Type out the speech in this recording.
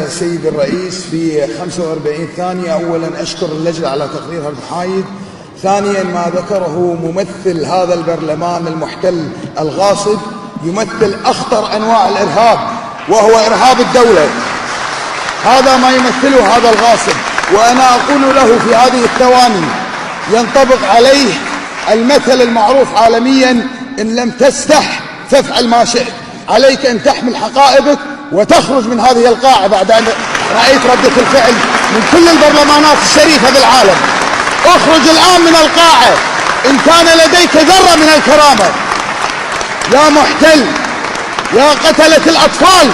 سيد الرئيس في 45 ثانية. أولا أشكر اللجنة على تقريرها المحايد. ثانيا ما ذكره ممثل هذا البرلمان المحتل الغاصب يمثل أخطر أنواع الإرهاب، وهو إرهاب الدولة. هذا ما يمثله هذا الغاصب، وأنا أقول له في هذه الثواني ينطبق عليه المثل المعروف عالميا: إن لم تستح فافعل ما شئت. عليك أن تحمل حقائبك وتخرج من هذه القاعة بعد أن رأيت ردة الفعل من كل البرلمانات الشريفة بالعالم. اخرج الآن من القاعة إن كان لديك ذرة من الكرامة. يا محتل، يا قتلة الأطفال،